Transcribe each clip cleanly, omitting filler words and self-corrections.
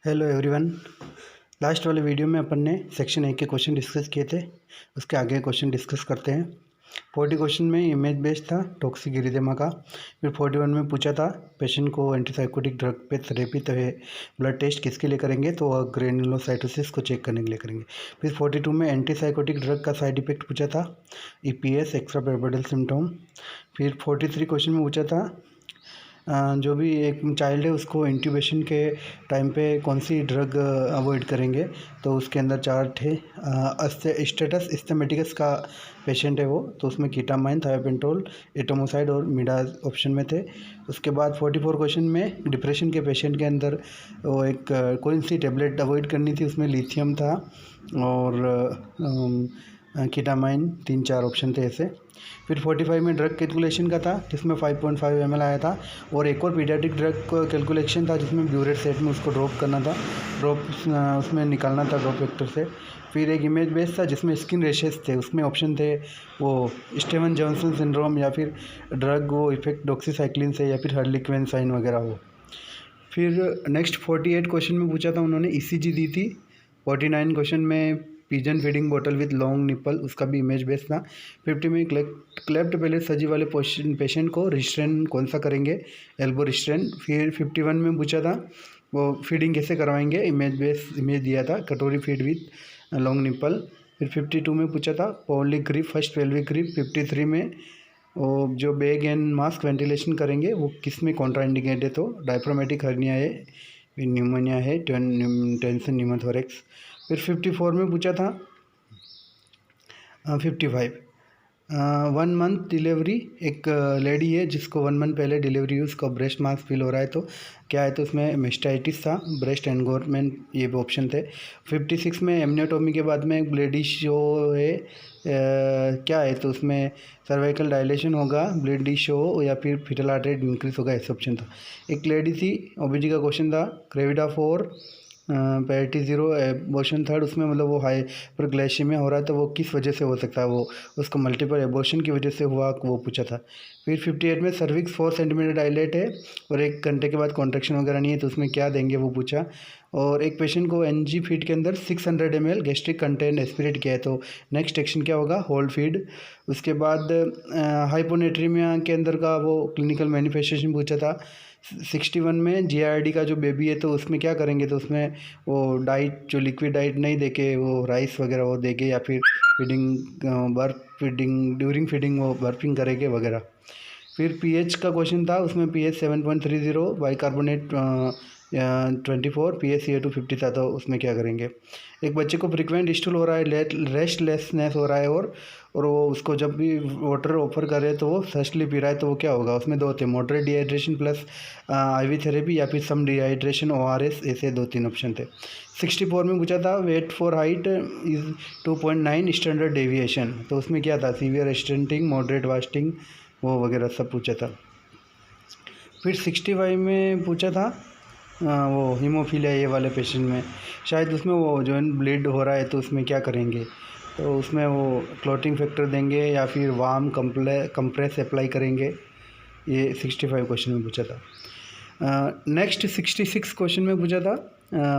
Hello everyone. Last वाले video में अपन ने सेक्शन 1 के क्वेश्चन डिस्कस किए थे। उसके आगे क्वेश्चन डिस्कस करते हैं। 40 क्वेश्चन में इमेज बेस्ड था टॉक्सिक एरिथेमा का। फिर 41 में पूछा था पेशेंट को एंटीसाइकोटिक ड्रग पे थेरेपी तो है, ब्लड टेस्ट किसके लिए करेंगे, तो ग्रेनुलोसाइटोसिस को चेक करने के लिए करेंगे। फिर 42 में एंटीसाइकोटिक ड्रग का साइड इफेक्ट पूछा था, EPS एक्स्ट्रा पिरामिडल सिम्टोम। फिर 43 क्वेश्चन में पूछा था जो भी एक चाइल्ड है उसको इंट्यूबेशन के टाइम पे कौन सी ड्रग अवॉइड करेंगे, तो उसके अंदर 4 थे। स्टेटस इस्थमेटिकस का पेशेंट है वो, तो उसमें कीटामाइन, थायोपेंटोल, एटोमोसाइड और मिडाज ऑप्शन में थे। उसके बाद 44 क्वेश्चन में डिप्रेशन के पेशेंट के अंदर वो एक कौन सी टेबलेट अवॉइड करनी थी, उसमें लिथियम था और कीटामाइन, 3-4 ऑप्शन थे ऐसे। फिर 45 में ड्रग कैलकुलेशन का था जिसमें 5.5 ml आया था, और एक और पीडियाट्रिक ड्रग कैलकुलेशन था जिसमें ब्यूरेट सेट में उसको ड्रॉप करना था, उसमें निकालना था ड्रॉप वेक्टर से। फिर एक इमेज बेस्ड था जिसमें स्किन रेशेस थे, उसमें ऑप्शन थे वो स्टीवन जॉनसन सिंड्रोम या फिर ड्रग वो इफेक्ट डॉक्सीसाइक्लिन से या फिर हर्लिक्वेन साइन वगैरह हो। फिर नेक्स्ट 48 क्वेश्चन में पूछा था, उन्होंने ECG दी थी। 49 क्वेश्चन में pigeon feeding bottle with long nipple, उसका भी इमेज बेस्ड था। 50 में क्लेफ्ट पैलेट सर्जरी वाले पेशेंट को रिस्ट्रेन कौन सा करेंगे, एल्बो रिस्ट्रेन। फिर 51 में पूछा था वो फीडिंग कैसे करवाएंगे, इमेज बेस्ड इमेज दिया था, कटोरी फीड विद लॉन्ग निपल। फिर 52 में पूछा था folic grip first pelvic grip. 53 में वो जो बैग एंड मास्क वेंटिलेशन करेंगे वो किस में कॉन्ट्राइंडिकेट है, तो डायफ्रामेटिक हर्निया है, न्यूमोनिया है, टेंशन न्यूमोथोरेक्स। फिर 54 में पूछा था 55 1 मंथ डिलीवरी, एक लेडी है जिसको 1 मंथ पहले डिलीवरी हुई, उसका ब्रेस्ट मास फील हो रहा है, तो क्या है, तो उसमें मेस्टाइटिस था, ब्रेस्ट एनगोरमेंट, ये भी ऑप्शन थे। 56 में एमनियोटोमी के बाद में एक ब्लीडिश शो है, क्या है, तो उसमें सर्वाइकल डायलेशन होगा, ब्लीडिश शो या फिर फीटल हार्ट रेट इंक्रीज होगा, ऐसे ऑप्शन था। एक लेडी थी, ओबीजी का क्वेश्चन था, क्रेविडा 4 पैरिटी 0 एबॉर्शन थर्ड, उसमें मतलब वो हाइपरग्लाइसेमिया हो रहा है, तो वो किस वजह से हो सकता है, वो उसको मल्टीपल एबॉर्शन की वजह से हुआ, वो पूछा था। फिर 58 में सर्विक्स 4 सेंटीमीटर डायलेट है और 1 घंटे के बाद कॉन्ट्रैक्शन वगैरह नहीं है, तो उसमें क्या देंगे, वो पूछा। और एक पेशेंट को NG फीड के अंदर 600 ml गैस्ट्रिक कंटेंट एस्पिरेट किया है, तो नेक्स्ट एक्शन क्या होगा, होल्ड फीड। उसके बाद हाइपोनेट्रीमिया के अंदर का वो क्लिनिकल मैनिफेस्टेशन पूछा था। 61 में GIRD का जो बेबी है, तो उसमें क्या करेंगे, तो उसमें वो डाइट जो लिक्विड डाइट नहीं देके वो राइस वगैरह वो देके, या फिर फीडिंग बर्फ फीडिंग ड्यूरिंग फीडिंग वो बर्फिंग करेंगे वगैरह। फिर pH का क्वेश्चन था, उसमें pH 7.30, बाइकार्बोनेट 24, PaCO2 50 था, तो उसमें क्या करेंगे। एक बच्चे को फ्रिक्वेंट स्टूल हो रहा है, रेस्टलेसनेस हो रहा है, और वो उसको जब भी वाटर ऑफर करे तो वो थर्स्टली पी रहा है, तो वो क्या होगा, उसमें 2 थे, moderate dehydration plus IV therapy या फिर सम डिहाइड्रेशन ORS, ऐसे 2-3 ऑप्शन थे। 64 में पूछा था weight for height is 2.9 standard deviation, तो उसमें क्या था, सीवियर स्टंटिंग, मॉडरेट वास्टिंग, वो वगैरह सब पूछा था। फिर 65 में पूछा था वो हीमोफीलिया ये वाले पेशेंट में, शायद उसमें वो जो ब्लीड हो रहा है, तो उसमें क्या करेंगे, तो उसमें वो क्लॉटिंग फैक्टर देंगे या फिर वार्म कंप्रेस अप्लाई करेंगे, ये 65 क्वेश्चन में पूछा था। नेक्स्ट 66 क्वेश्चन में पूछा था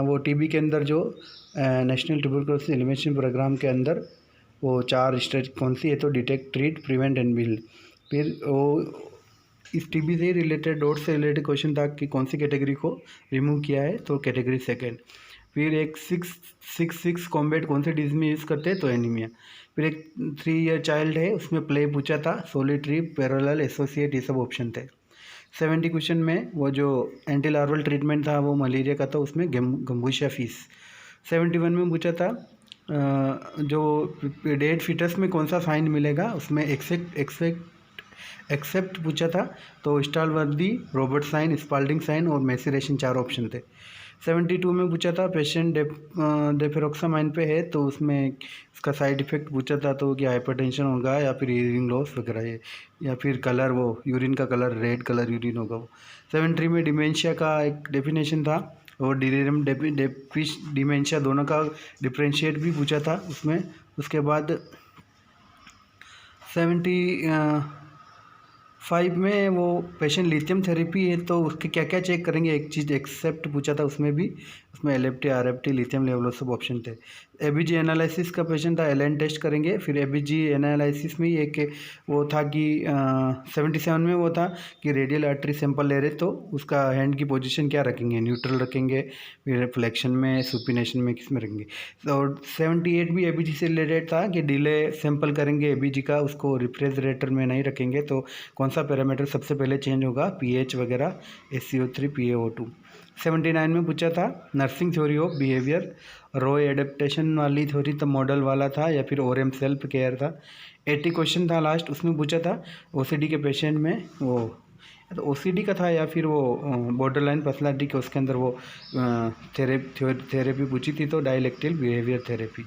वो TB के अंदर जो नेशनल ट्यूबरकुलोसिस एलिमिनेशन प्रोग्राम के अंदर वो 4 स्टेज कौन सी है, तो detect, treat, prevent and build. फिर वो इस TB से रिलेटेड, डॉट से रिलेटेड क्वेश्चन था कि कौन सी कैटेगरी को रिमूव किया है, तो कैटेगरी 2nd। फिर एक 666 कॉम्बैट कौन से डिजीज में यूज़ करते हैं, तो एनीमिया। फिर एक 3 ईयर चाइल्ड है, उसमें प्ले पूछा था, सोलिटरी, पैरेलल, एसोसिएट, ये सब ऑप्शन थे। 70 क्वेश्चन में वो जो एंटी लार्वल ट्रीटमेंट था वो मलेरिया का था, उसमें गम्बूशिया फीस। 71 में पूछा था जो डेड फीटस में कौन सा साइन मिलेगा, उसमें एक्सेप्ट पूछा था, तो स्टालवर्दी, रॉबर्ट साइन, स्पाल्डिंग साइन और मैसेरेशन, 4 ऑप्शन थे। 72 में पूछा था पेशेंट डेफेरोक्सामाइन पे है, तो उसमें इसका साइड इफेक्ट पूछा था, तो क्या हाइपरटेंशन होगा या फिर यूरिन लॉस वगैरह है, या फिर कलर, वो यूरिन का कलर रेड कलर यूरिन होगा वो। 73 में डिमेंशिया का एक डेफिनेशन था, और डिलीरियम डिमेंशिया दोनों का डिफ्रेंशिएट भी पूछा था उसमें। उसके बाद 5 में वो पेशेंट लिथियम थेरेपी है तो उसके क्या क्या चेक करेंगे, एक चीज़ एक्सेप्ट पूछा था उसमें भी, उसमें एलएफटी आरएफटी लिथियम लेवल सब ऑप्शन थे। एबीजी एनालिसिस का पेशेंट था, एलएन टेस्ट करेंगे। फिर एबीजी एनालिसिस में ही एक वो था कि 77 में वो था कि रेडियल आर्टरी सैंपल ले रहे तो उसका हैंड की पोजीशन क्या रखेंगे, न्यूट्रल रखेंगे, फिर फ्लेक्शन में, सुपिनेशन में, किस में रखेंगे। तो 78 भी एबीजी से रिलेटेड था कि डिले सैंपल करेंगे एबीजी का, उसको रेफ्रिजरेटर में नहीं रखेंगे तो कौन सा पैरामीटर सबसे पहले चेंज होगा, पीएच वगैरह, SCO3, PaO2। 79 में पूछा था nursing theory of behaviour, Roy adaptation वाली थ्योरी तो मॉडल वाला था या फिर ओरेम सेल्फ केयर था। 80 क्वेश्चन था लास्ट, उसमें पूछा था ओसीडी के पेशेंट में वो तो ओसीडी का था या फिर वो बॉर्डर लाइन पर्सनालिटी के, उसके अंदर वो थेरेपी पूछी थी तो डायलेक्टिल बिहेवियर थेरेपी।